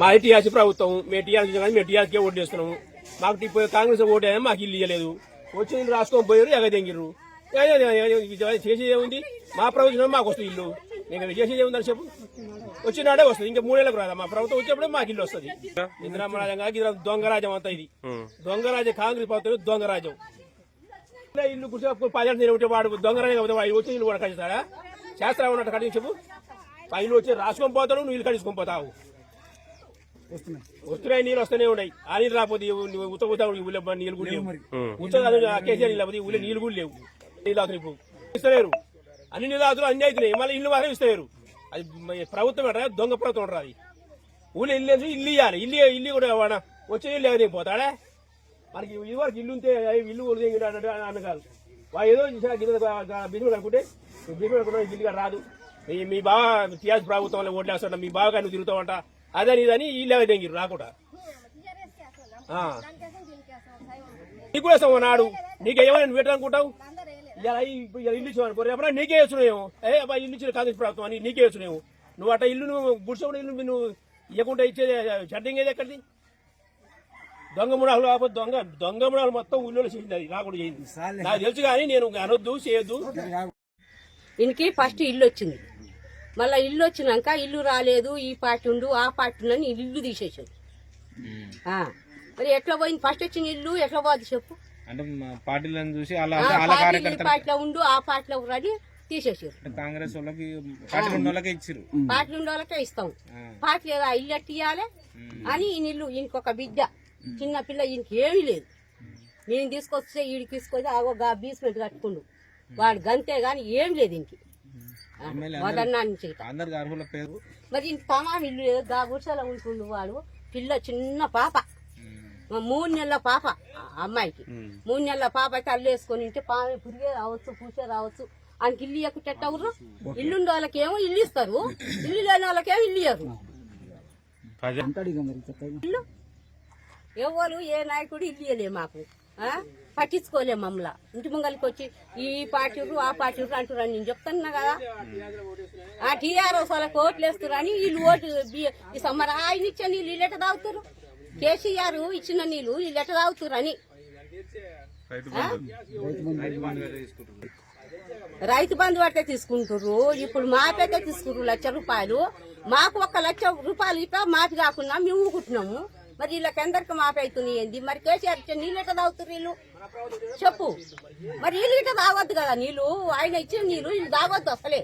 మా టీఆర్ఎస్ ప్రభుత్వం మేము టీఆర్ఎస్ కానీ మేము టీఆర్ఎస్కే ఓటు చేస్తున్నాము. మాకు కాంగ్రెస్ ఓటు మాకు ఇల్లు ఇవ్వలేదు. వచ్చి ఇల్లు రాసుకొని పోయారు, ఎగదెంగిర్రు. చేసేది ఏముంది? మా ప్రభుత్వం మాకు వస్తుంది ఇల్లు. ఇంకా చేసేది ఏముందని చెప్పు. వచ్చినాడే వస్తుంది. ఇంకా 3 ఏళ్ళకు రాదా మా ప్రభుత్వం వచ్చేప్పుడే మాకు ఇల్లు వస్తుంది. ఇందిరామరాజం కాదు, ఇది దొంగరాజ్యం అంతా. ఇది దొంగరాజ్యం. కాంగ్రెస్ ప్రభుత్వం దొంగరాజ్యం. ఇల్లు కూర్చో 10 ఏళ్ళు ఉంటే వాడు దొంగరాజ్యం వచ్చి ఇల్లు కూడా కట్టిస్తాడా? శాస్త్రం ఉన్నట్టు కట్టి చెప్పు. ఇల్లు వచ్చి రాసుకొని పోతాడు, నువ్వు ఇల్లు కట్టించుకొని పోతావు. వస్తున్నాయి, నీళ్ళు వస్తూనే ఉన్నాయి. ఆ నీళ్ళు రాకపోతే నీళ్ళు కూడా లేవు. కేసీఆర్ నీళ్ళు లేకపోతే ఊళ్ళో నీళ్ళు కూడా లేవు. నీళ్ళు అవుతున్నాయి. ఇప్పుడు ఇస్తలేరు. అన్ని నీళ్ళు అవుతున్నాయి, అన్ని అవుతున్నాయి. మళ్ళీ ఇల్లు మాత్రం ఇస్తలేరు. అది ప్రభుత్వం అంటారా? దొంగ ప్రభుత్వం అంటారు. అది ఊళ్ళో ఇల్లు ఇల్లు ఇవ్వాలి. ఇల్లు కూడా వచ్చే ఇల్లు ఎవరికి పోతాడా? మనకి ఇదివరకు ఇల్లు ఉంటే ఇల్లు అన్న కాదు. వాళ్ళు ఏదో బిజినెస్ అనుకుంటే బిజినెస్ అనుకుంటే ఇల్లుగా రాదు. మీ బాగా టీఆర్ఎస్ ప్రభుత్వంలో ఓట్లు వేస్తాడ, మీ బాగా నువ్వు తిరుగుతావంట. అదని ఇదని ఇల్లు తెంగిరు రాకుండా. నీకు వేస్తావు నాడు. నీకేమో నేను పెట్టాలనుకుంటావు. ఇల్లు ఇచ్చావు ఎప్పుడైనా నీకే వేస్తున్నావు. ఇల్లు ఇచ్చిన కాంగ్రెస్ ప్రభుత్వం అని నీకే వేస్తున్నావు. నువ్వు అట్లా ఇల్లు నువ్వు గుడిసె ఇల్లు నువ్వు ఇవ్వకుండా ఇచ్చేది షడ్డింగ్ ఏది ఎక్కడిది? దొంగ ముడాలు కాకపోతే దొంగ ముడాలు మొత్తం ఊళ్ళో చేసింది. అది రాకుండా చేయింది నాకు తెలుసు. కానీ నేను అనొద్దు, చేయొద్దు. ఇంటికి ఫస్ట్ ఇల్లు వచ్చింది. మళ్ళీ ఇల్లు వచ్చినాక ఇల్లు రాలేదు, ఈ పార్టీ ఉండు ఆ పార్టీ ఉందని ఇల్లు తీసేసాడు. మరి ఎట్లా పోయింది? ఫస్ట్ వచ్చిన ఇల్లు ఎట్లా పోదు చెప్పు. పార్టీలను చూసి పార్టీలో ఉండు ఆ పార్టీలో అని తీసేసారు. కాంగ్రెస్ వాళ్ళకి పార్టీ ఇచ్చారు. పార్టీ ఉండే వాళ్ళకే ఇస్తాం. పార్టీ లేదా ఇల్లు ఎట్టి ఇవ్వాలి అని ఇల్లు ఇంకొక బిడ్డ చిన్న పిల్ల ఈయనకి ఏమీ లేదు. నేను తీసుకొస్తే ఈడికి తీసుకొచ్చి ఆగో బీస్మెంట్ కట్టుకుండు వాడు గంతే గాని ఏం లేదు ఇంటికి. మరి ఇంటి తమాం ఇల్లు లేదు. గా గుడిసెలో ఉంటుండు వాడు. పిల్ల చిన్న పాప, 3 నెలల పాప. అమ్మాయికి 3 నెలల పాప అయితే అల్లు వేసుకొని ఉంటే పాము పురిగే రావచ్చు, పూసే రావచ్చు. ఆయనకి ఇల్లు ఇవ్వకుంటెట్టవురు. ఇల్లుండే వాళ్ళకేమో ఇల్లు ఇస్తారు, ఇల్లు లేని వాళ్ళకేమో ఇల్లు ఇయ్యరు. ఇల్లు ఎవరు ఏ నాయకుడు ఇల్లు ఇవ్వలే మాకు. పట్టించుకోలే మమ్మల్ని. ఇంటి ముంగలికి వచ్చి ఈ పార్టీ ఆ పార్టీ అంటున్నాను. నేను చెప్తున్నా కదా, ఆ టీఆర్ఎస్ వాళ్ళకి ఓట్లు వేస్తున్నారు. వీళ్ళు ఓటు ఈ సమ్మర్ ఆయన ఇచ్చే నీళ్ళు వీళ్ళు ఎట్ట తాగుతారు? కేసీఆర్ ఇచ్చిన నీళ్ళు వీళ్ళు ఎట్ట తాగుతారు అని రైతు బంధు పడితే తీసుకుంటారు. ఇప్పుడు మాకైతే తీసుకుంటారు 1 లక్ష రూపాయలు. మాకు 1 లక్ష రూపాయలు ఇట్లా మాఫీ కాకుండా మేము ఊరుకుంటున్నాము. మరి వీళ్ళకి ఎందరికి మాఫీ అవుతున్నాయి ఏంది? మరి కేసీఆర్ ఇచ్చే నీళ్ళు ఎట్లా తాగుతారు వీళ్ళు చెప్పు. మరి వీళ్ళు ఇట్లా తాగొద్దు కదా నీళ్ళు. ఆయన ఇచ్చిన నీళ్ళు వీళ్ళు తాగొద్దు అసలే.